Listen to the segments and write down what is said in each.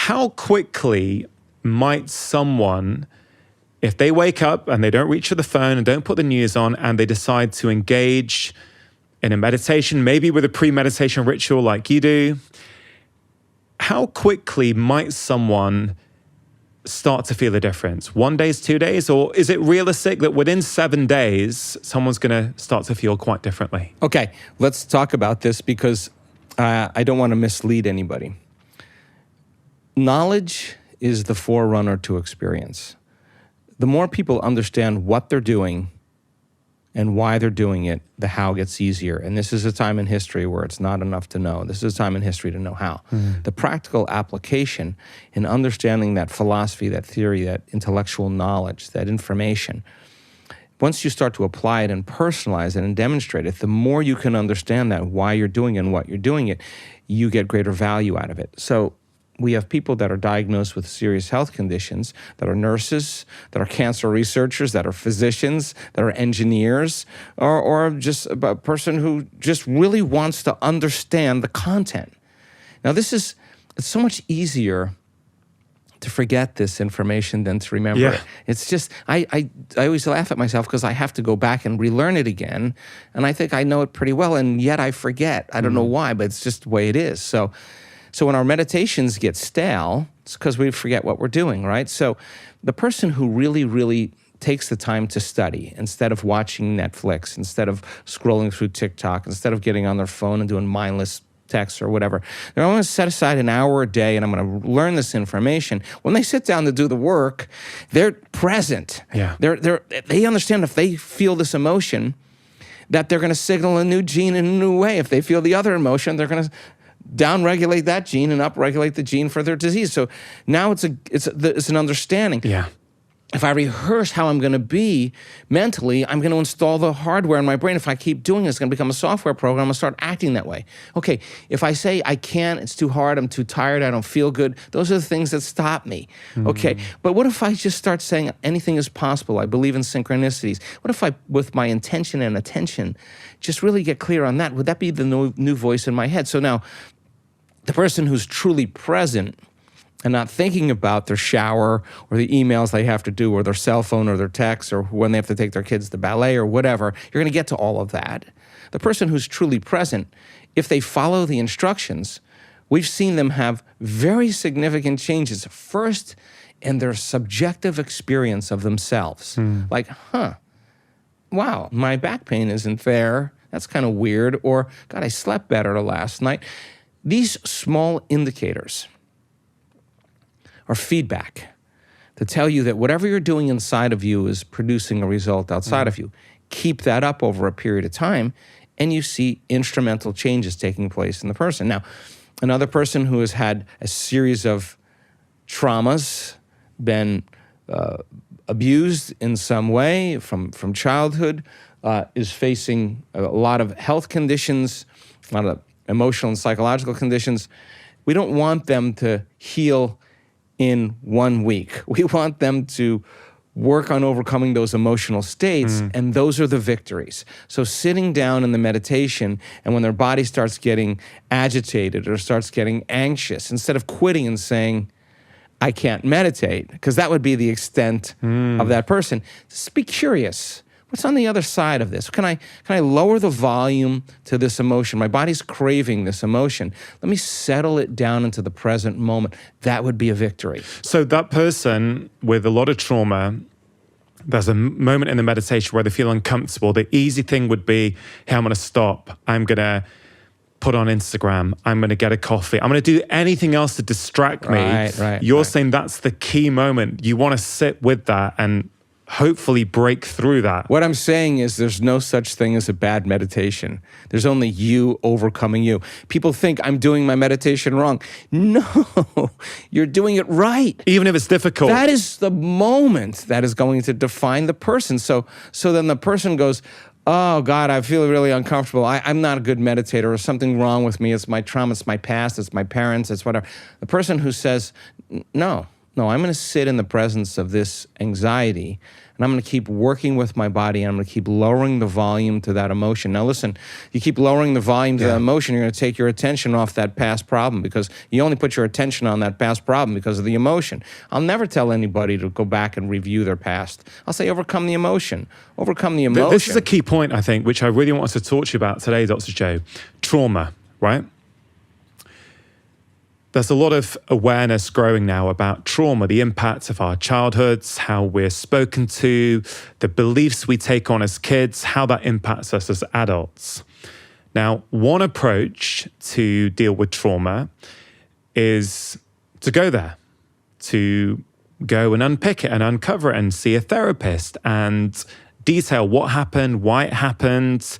how quickly might someone, if they wake up and they don't reach for the phone and don't put the news on and they decide to engage in a meditation, maybe with a pre-meditation ritual like you do, how quickly might someone start to feel a difference? 1 day, 2 days? Or is it realistic that within 7 days, someone's going to start to feel quite differently? Okay, let's talk about this because I don't want to mislead anybody. Knowledge is the forerunner to experience. The more people understand what they're doing and why they're doing it, the how gets easier. And this is a time in history where it's not enough to know. This is a time in history to know how. The practical application in understanding that philosophy, that theory, that intellectual knowledge, that information, once you start to apply it and personalize it and demonstrate it, the more you can understand that, why you're doing it and what you're doing it, you get greater value out of it. So we have people that are diagnosed with serious health conditions, that are nurses, that are cancer researchers, that are physicians, that are engineers, or just a person who just really wants to understand the content. Now it's so much easier to forget this information than to remember it. It's just, I always laugh at myself because I have to go back and relearn it again, and I think I know it pretty well, and yet I forget. I don't know why, but it's just the way it is. So when our meditations get stale, it's because we forget what we're doing, right? So the person who really, really takes the time to study instead of watching Netflix, instead of scrolling through TikTok, instead of getting on their phone and doing mindless texts or whatever, they're going to set aside an hour a day and I'm going to learn this information. When they sit down to do the work, they're present. Yeah. They understand if they feel this emotion, that they're going to signal a new gene in a new way. If they feel the other emotion, they're going to down-regulate that gene and up-regulate the gene for their disease. So now it's an understanding. Yeah. If I rehearse how I'm going to be mentally, I'm going to install the hardware in my brain. If I keep doing it, it's going to become a software program. I'm going to start acting that way. Okay, if I say I can't, it's too hard, I'm too tired, I don't feel good, those are the things that stop me. Okay, but what if I just start saying anything is possible? I believe in synchronicities. What if I, with my intention and attention, just really get clear on that? Would that be the new voice in my head? So now, the person who's truly present and not thinking about their shower or the emails they have to do or their cell phone or their texts or when they have to take their kids to ballet or whatever, you're going to get to all of that. The person who's truly present, if they follow the instructions, we've seen them have very significant changes. First, in their subjective experience of themselves. Like, wow, my back pain isn't there. That's kind of weird. Or, God, I slept better last night. These small indicators are feedback to tell you that whatever you're doing inside of you is producing a result outside of you. Keep that up over a period of time, and you see instrumental changes taking place in the person. Now, another person who has had a series of traumas, been abused in some way from childhood, is facing a lot of health conditions, a lot of emotional and psychological conditions. We don't want them to heal in 1 week. We want them to work on overcoming those emotional states, and those are the victories. So sitting down in the meditation, and when their body starts getting agitated or starts getting anxious, instead of quitting and saying, I can't meditate, because that would be the extent of that person, just be curious. What's on the other side of this? Can I lower the volume to this emotion? My body's craving this emotion. Let me settle it down into the present moment. That would be a victory. So that person with a lot of trauma, there's a moment in the meditation where they feel uncomfortable. The easy thing would be, hey, I'm going to stop. I'm going to put on Instagram. I'm going to get a coffee. I'm going to do anything else to distract me. Right. You're saying that's the key moment. You want to sit with that and hopefully break through that. What I'm saying is there's no such thing as a bad meditation. There's only you overcoming you. People think I'm doing my meditation wrong. No, you're doing it right. Even if it's difficult. That is the moment that is going to define the person. So then the person goes, oh God, I feel really uncomfortable. I'm not a good meditator. There's something wrong with me. It's my trauma, it's my past, it's my parents, it's whatever. The person who says, no, No, I'm going to sit in the presence of this anxiety, and I'm going to keep working with my body, and I'm going to keep lowering the volume to that emotion. Now, listen, you keep lowering the volume to that emotion, you're going to take your attention off that past problem, because you only put your attention on that past problem because of the emotion. I'll never tell anybody to go back and review their past. I'll say overcome the emotion. Overcome the emotion. This is a key point, I think, which I really want to talk to you about today, Dr. Joe. Trauma, right? There's a lot of awareness growing now about trauma, the impacts of our childhoods, how we're spoken to, the beliefs we take on as kids, how that impacts us as adults. Now, one approach to deal with trauma is to go there, to go and unpick it and uncover it and see a therapist and detail what happened, why it happened,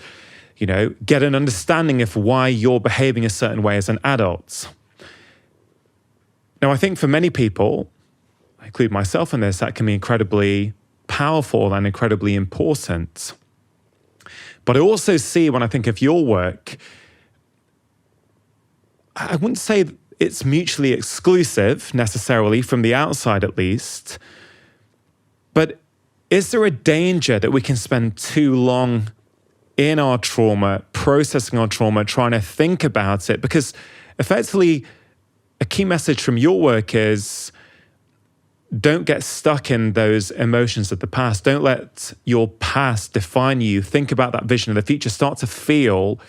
get an understanding of why you're behaving a certain way as an adult. Now, I think for many people, I include myself in this, that can be incredibly powerful and incredibly important. But I also see, when I think of your work, I wouldn't say it's mutually exclusive necessarily, from the outside at least, but is there a danger that we can spend too long in our trauma, processing our trauma, trying to think about it? Because effectively, a key message from your work is don't get stuck in those emotions of the past. Don't let your past define you. Think about that vision of the future. Start to feel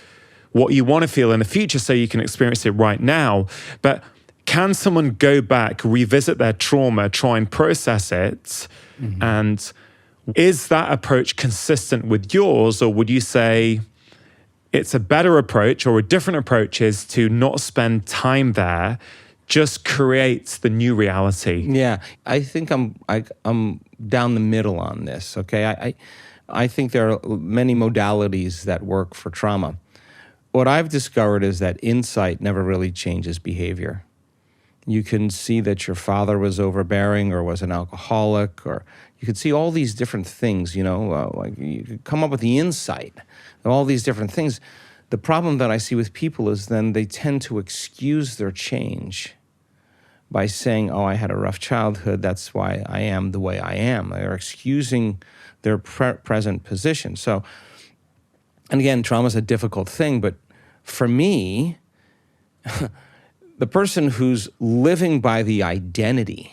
what you want to feel in the future so you can experience it right now. But can someone go back, revisit their trauma, try and process it? Mm-hmm. And is that approach consistent with yours, or would you say it's a better approach, or a different approach is to not spend time there, just create the new reality? Yeah, I think I'm down the middle on this, okay? I think there are many modalities that work for trauma. What I've discovered is that insight never really changes behavior. You can see that your father was overbearing or was an alcoholic, or you could see all these different things, like you could come up with the insight of all these different things. The problem that I see with people is then they tend to excuse their change by saying, oh, I had a rough childhood, that's why I am the way I am. They're excusing their present position. So, and again, trauma is a difficult thing, but for me, the person who's living by the identity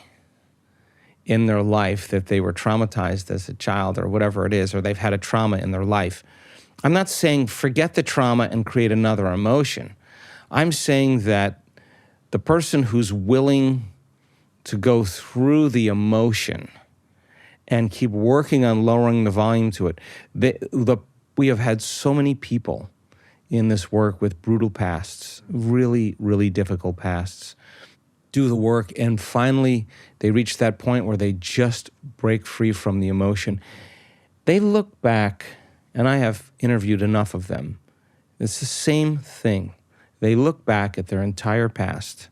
in their life that they were traumatized as a child or whatever it is, or they've had a trauma in their life, I'm not saying forget the trauma and create another emotion. I'm saying that the person who's willing to go through the emotion and keep working on lowering the volume to it. We have had so many people in this work with brutal pasts, really, really difficult pasts, do the work, and finally they reach that point where they just break free from the emotion. They look back, and I have interviewed enough of them. It's the same thing. They look back at their entire past,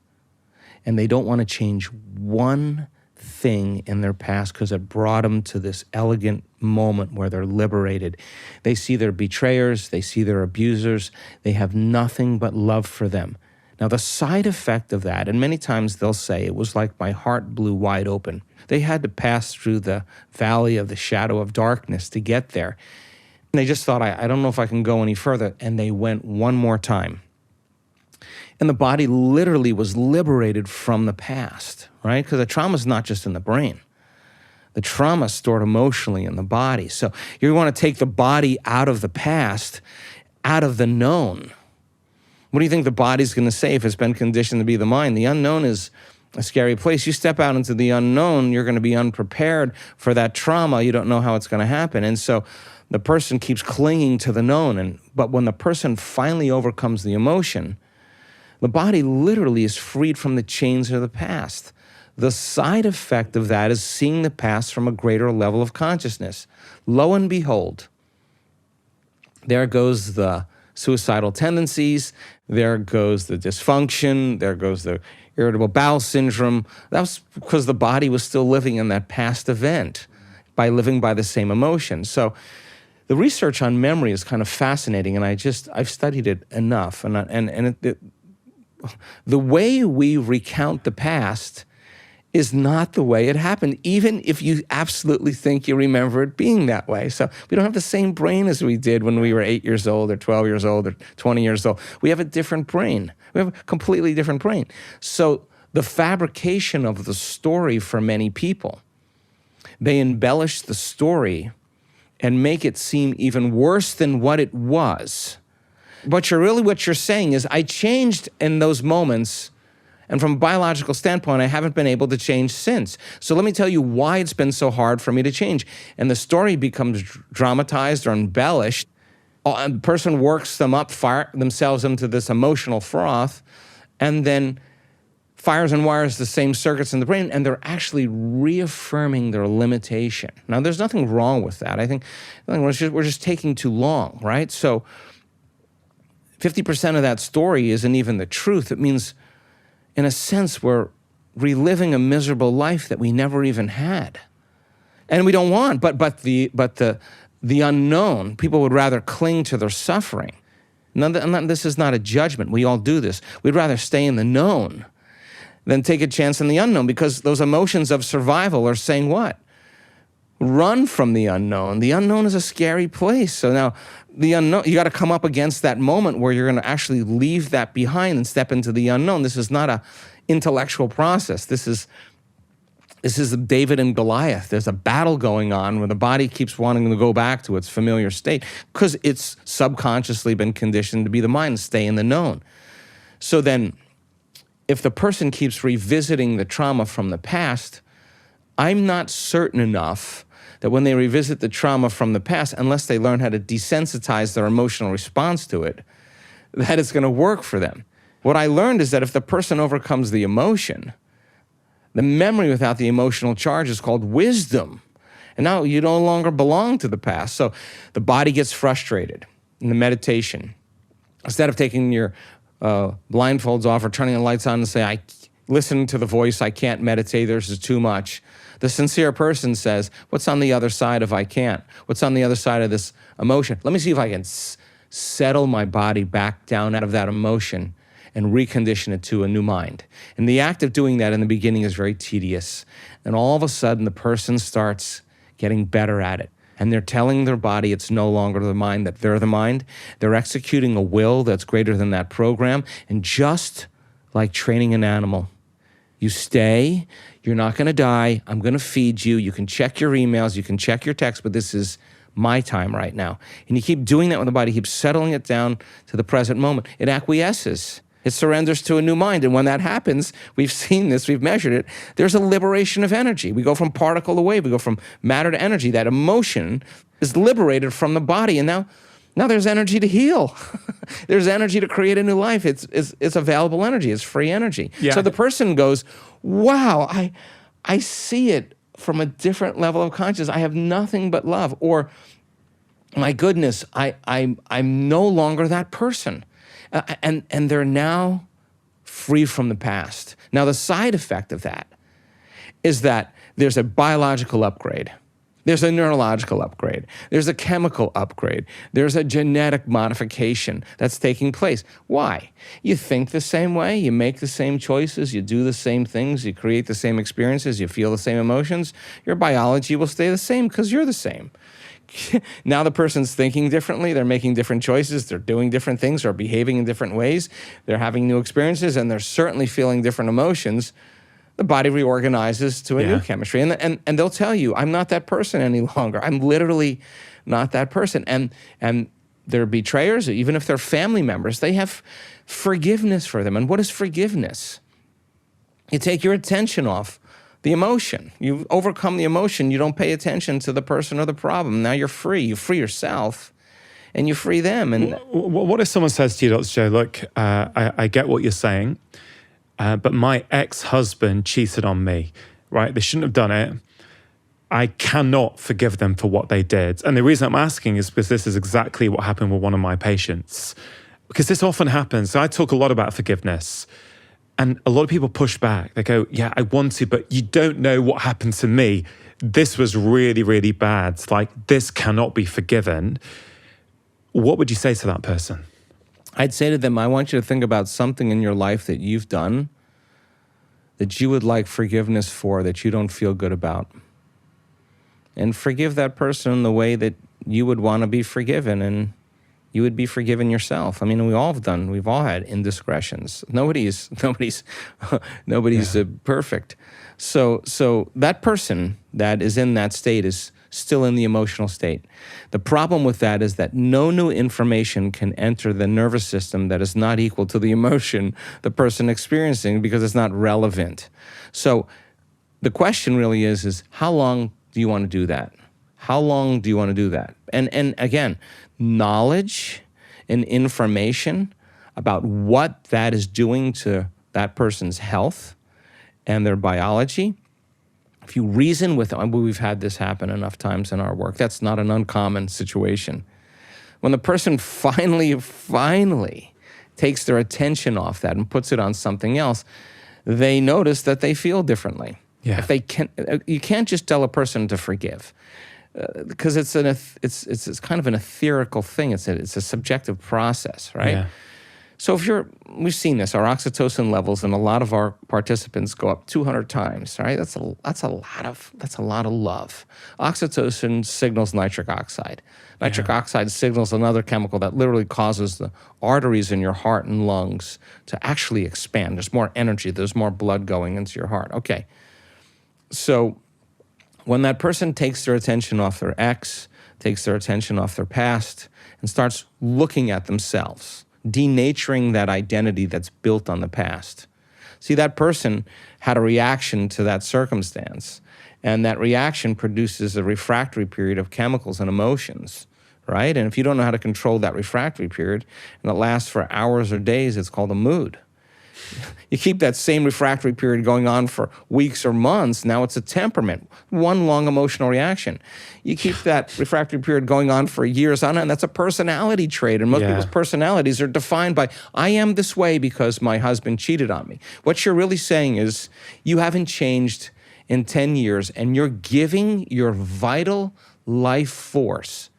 and they don't want to change one thing in their past because it brought them to this elegant moment where they're liberated. They see their betrayers, they see their abusers, they have nothing but love for them. Now, the side effect of that, and many times they'll say, it was like my heart blew wide open. They had to pass through the valley of the shadow of darkness to get there. And they just thought, I don't know if I can go any further. And they went one more time. And the body literally was liberated from the past, right? Because the trauma is not just in the brain. The trauma is stored emotionally in the body. So you want to take the body out of the past, out of the known. What do you think the body's going to say if it's been conditioned to be the mind? The unknown is a scary place. You step out into the unknown, you're going to be unprepared for that trauma. You don't know how it's going to happen. And so the person keeps clinging to the known. But when the person finally overcomes the emotion, the body literally is freed from the chains of the past. The side effect of that is seeing the past from a greater level of consciousness. Lo and behold, there goes the suicidal tendencies, there goes the dysfunction, there goes the irritable bowel syndrome. That's because the body was still living in that past event by living by the same emotion. So the research on memory is kind of fascinating, and I've studied it enough. The way we recount the past is not the way it happened, even if you absolutely think you remember it being that way. So we don't have the same brain as we did when we were 8 years old or 12 years old or 20 years old. We have a different brain. We have a completely different brain. So the fabrication of the story for many people, they embellish the story and make it seem even worse than what it was. But what you're saying is, I changed in those moments, and from a biological standpoint, I haven't been able to change since. So let me tell you why it's been so hard for me to change. And the story becomes dramatized or embellished. And the person works them up, fire themselves into this emotional froth, and then fires and wires the same circuits in the brain, and they're actually reaffirming their limitation. Now, there's nothing wrong with that. I think we're just taking too long, right? So 50% of that story isn't even the truth. It means, in a sense, we're reliving a miserable life that we never even had. And we don't want, but the unknown, people would rather cling to their suffering. This is not a judgment. We all do this. We'd rather stay in the known than take a chance in the unknown, because those emotions of survival are saying what? Run from the unknown. The unknown is a scary place. So now the unknown, you got to come up against that moment where you're going to actually leave that behind and step into the unknown. This is not a intellectual process. This is David and Goliath. There's a battle going on where the body keeps wanting to go back to its familiar state because it's subconsciously been conditioned to be the mind, stay in the known. So then, if the person keeps revisiting the trauma from the past, I'm not certain enough that when they revisit the trauma from the past, unless they learn how to desensitize their emotional response to it, that it's going to work for them. What I learned is that if the person overcomes the emotion, the memory without the emotional charge is called wisdom. And now you no longer belong to the past. So the body gets frustrated in the meditation. Instead of taking your blindfolds off or turning the lights on and say, listen to the voice, I can't meditate, this is too much. The sincere person says, what's on the other side of I can't? What's on the other side of this emotion? Let me see if I can settle my body back down out of that emotion and recondition it to a new mind. And the act of doing that in the beginning is very tedious. And all of a sudden, the person starts getting better at it. And they're telling their body it's no longer the mind, that they're the mind. They're executing a will that's greater than that program. And just like training an animal, you stay, you're not going to die, I'm going to feed you, you can check your emails, you can check your texts, but this is my time right now. And you keep doing that with the body, keep settling it down to the present moment. It acquiesces. It surrenders to a new mind. And when that happens, we've seen this, we've measured it, there's a liberation of energy. We go from particle to wave, we go from matter to energy. That emotion is liberated from the body. And now there's energy to heal. There's energy to create a new life. It's available energy. It's free energy. Yeah. So the person goes, wow, I see it from a different level of consciousness. I have nothing but love. Or, my goodness, I'm no longer that person. And they're now free from the past. Now, the side effect of that is that there's a biological upgrade. There's a neurological upgrade. There's a chemical upgrade. There's a genetic modification that's taking place. Why? You think the same way, you make the same choices, you do the same things, you create the same experiences, you feel the same emotions. Your biology will stay the same because you're the same. Now the person's thinking differently, they're making different choices, they're doing different things, they're behaving in different ways, they're having new experiences, and they're certainly feeling different emotions. The body reorganizes to a new chemistry. And they'll tell you, I'm not that person any longer. I'm literally not that person. And they're betrayers, even if they're family members, they have forgiveness for them. And what is forgiveness? You take your attention off the emotion. You overcome the emotion. You don't pay attention to the person or the problem. Now you're free. You free yourself and you free them. And what if someone says to you, Dr. Joe, look, I get what you're saying, but my ex-husband cheated on me, right? They shouldn't have done it. I cannot forgive them for what they did. And the reason I'm asking is because this is exactly what happened with one of my patients. Because this often happens. So I talk a lot about forgiveness. And a lot of people push back. They go, yeah, I want to, but you don't know what happened to me. This was really, really bad. It's like, this cannot be forgiven. What would you say to that person? I'd say to them, I want you to think about something in your life that you've done that you would like forgiveness for that you don't feel good about. And forgive that person in the way that you would want to be forgiven and you would be forgiven yourself. I mean, we've all had indiscretions. Nobody's perfect. So that person that is in that state is still in the emotional state. The problem with that is that no new information can enter the nervous system that is not equal to the emotion the person experiencing because it's not relevant. So the question really is how long do you want to do that? How long do you want to do that? And again, knowledge and information about what that is doing to that person's health and their biology. If you reason with them, we've had this happen enough times in our work. That's not an uncommon situation. When the person finally takes their attention off that and puts it on something else, they notice that they feel differently. Yeah. If they you can't just tell a person to forgive because it's kind of an etherical thing. It's a subjective process, right? Yeah. So we've seen this. Our oxytocin levels in a lot of our participants go up 200 times, right? That's a lot of love. Oxytocin signals nitric oxide. Nitric oxide signals another chemical that literally causes the arteries in your heart and lungs to actually expand. There's more energy. There's more blood going into your heart. Okay. So when that person takes their attention off their ex, takes their attention off their past, and starts looking at themselves, denaturing that identity that's built on the past. See, that person had a reaction to that circumstance, and that reaction produces a refractory period of chemicals and emotions, right? And if you don't know how to control that refractory period, and it lasts for hours or days, it's called a mood. You keep that same refractory period going on for weeks or months, now it's a temperament, one long emotional reaction. You keep that refractory period going on for years on, and that's a personality trait. And most people's personalities are defined by, I am this way because my husband cheated on me. What you're really saying is, you haven't changed in 10 years, and you're giving your vital life force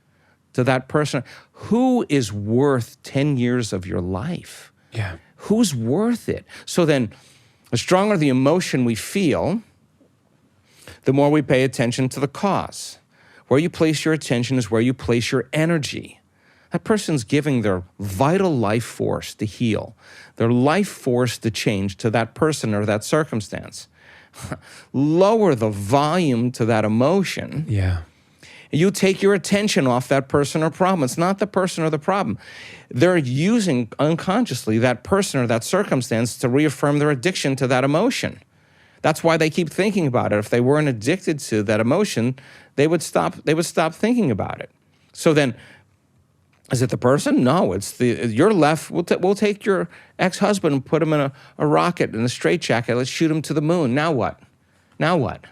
to that person. Who is worth 10 years of your life? Yeah. Who's worth it? So then, the stronger the emotion we feel, the more we pay attention to the cause. Where you place your attention is where you place your energy. That person's giving their vital life force to heal, their life force to change to that person or that circumstance. Lower the volume to that emotion. Yeah. You take your attention off that person or problem. It's not the person or the problem. They're using unconsciously that person or that circumstance to reaffirm their addiction to that emotion. That's why they keep thinking about it. If they weren't addicted to that emotion, they would stop thinking about it. So then, is it the person? No, it's you're left. We'll take your ex-husband and put him in a rocket in a straitjacket. Let's shoot him to the moon. Now what? Now what?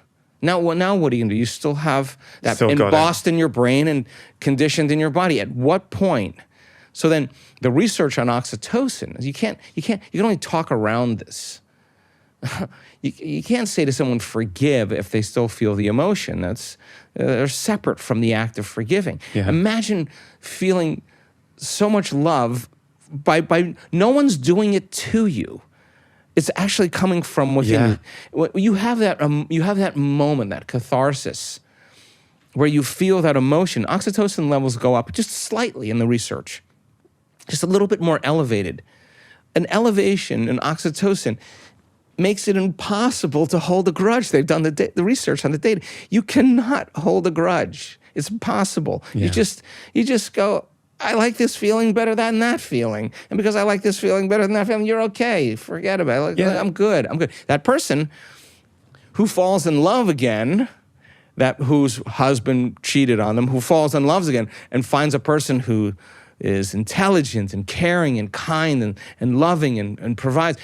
Now what are you going to do? You still have that embossed in your brain and conditioned in your body. At what point? So then the research on oxytocin, you can only talk around this. You can't say to someone forgive if they still feel the emotion. They're separate from the act of forgiving. Yeah. Imagine feeling so much love by no one's doing it to you. It's actually coming from within you. You have that moment, that catharsis, where you feel that emotion. Oxytocin levels go up just slightly in the research, just a little bit more elevated. An elevation in oxytocin makes it impossible to hold a grudge. They've done the research on the data. You cannot hold a grudge. It's impossible. Yeah. You just go, I like this feeling better than that feeling. And because I like this feeling better than that feeling, you're okay. Forget about it. I'm good. That person who falls in love again, whose husband cheated on them, who falls in love again and finds a person who is intelligent and caring and kind and loving and provides,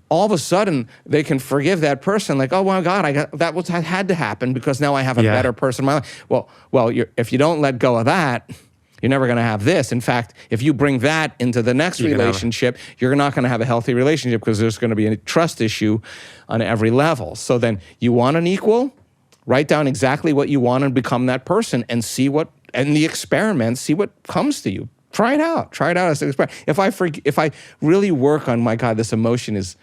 all of a sudden they can forgive that person. Like, oh my God, that had to happen because now I have a better person in my life. Well, if you don't let go of that, you're never going to have this. In fact, if you bring that into the next relationship, you're not going to have a healthy relationship because there's going to be a trust issue on every level. So then you want an equal? Write down exactly what you want and become that person and see what comes to you. Try it out. Try it out as an experiment. If I really work on, my God, this emotion is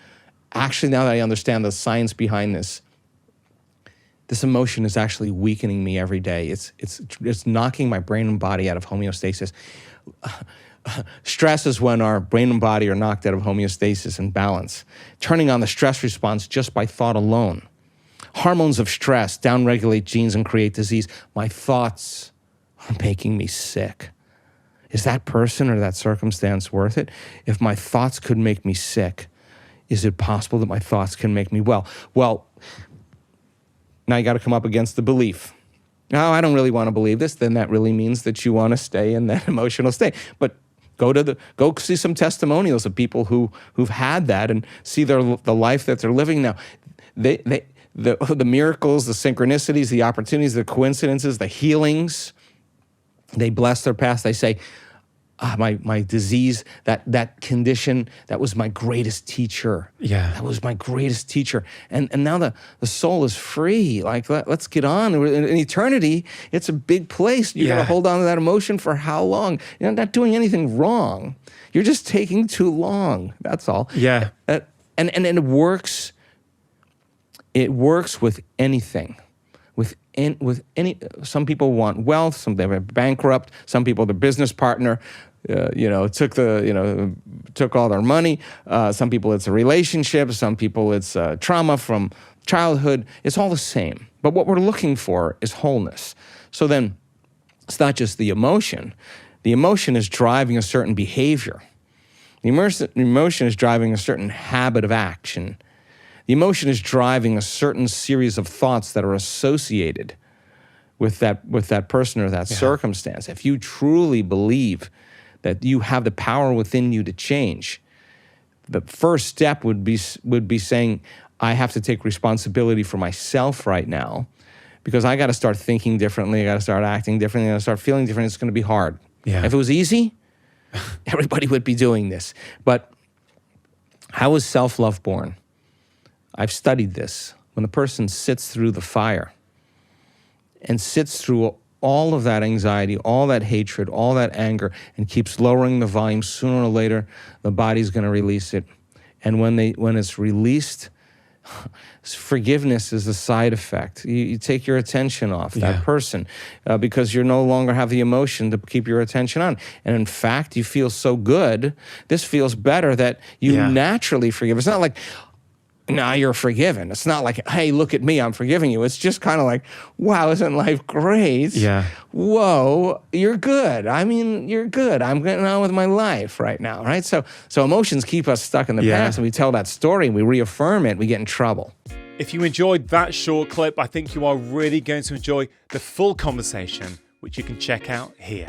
actually, now that I understand the science behind this, this emotion is actually weakening me every day. It's knocking my brain and body out of homeostasis. Stress is when our brain and body are knocked out of homeostasis and balance, turning on the stress response just by thought alone. Hormones of stress downregulate genes and create disease. My thoughts are making me sick. Is that person or that circumstance worth it? If my thoughts could make me sick, is it possible that my thoughts can make me well? Well, now you got to come up against the belief. No, I don't really want to believe this. Then that really means that you want to stay in that emotional state. But go see some testimonials of people who've had that and see the life that they're living now. The miracles, the synchronicities, the opportunities, the coincidences, the healings. They bless their past. They say, my disease, that condition, that was my greatest teacher. Yeah. That was my greatest teacher. And now the soul is free. Like, let's get on. In eternity, it's a big place. You're going to hold on to that emotion for how long? You're not doing anything wrong. You're just taking too long. That's all. Yeah. And it works. It works with anything. With any, some people want wealth, some they are bankrupt, some people their business partner, took all their money. Some people it's a relationship, some people it's trauma from childhood. It's all the same. But what we're looking for is wholeness. So then, it's not just the emotion. The emotion is driving a certain behavior. The emotion is driving a certain habit of action. The emotion is driving a certain series of thoughts that are associated with that person or that circumstance. If you truly believe that you have the power within you to change, the first step would be saying, I have to take responsibility for myself right now because I got to start thinking differently. I got to start acting differently. I got to start feeling different. It's going to be hard. Yeah. If it was easy, everybody would be doing this. But how was self-love born? I've studied this. When the person sits through the fire and sits through all of that anxiety, all that hatred, all that anger, and keeps lowering the volume, sooner or later, the body's going to release it. And when it's released, forgiveness is the side effect. You take your attention off that person because you no longer have the emotion to keep your attention on. And in fact, you feel so good. This feels better that you naturally forgive. It's not like, now you're forgiven. It's not like, hey, look at me, I'm forgiving you. It's just kind of like, wow, isn't life great? Yeah. Whoa, you're good. I mean, you're good. I'm getting on with my life right now, right? So emotions keep us stuck in the past, and we tell that story, and we reaffirm it, we get in trouble. If you enjoyed that short clip, I think you are really going to enjoy the full conversation, which you can check out here.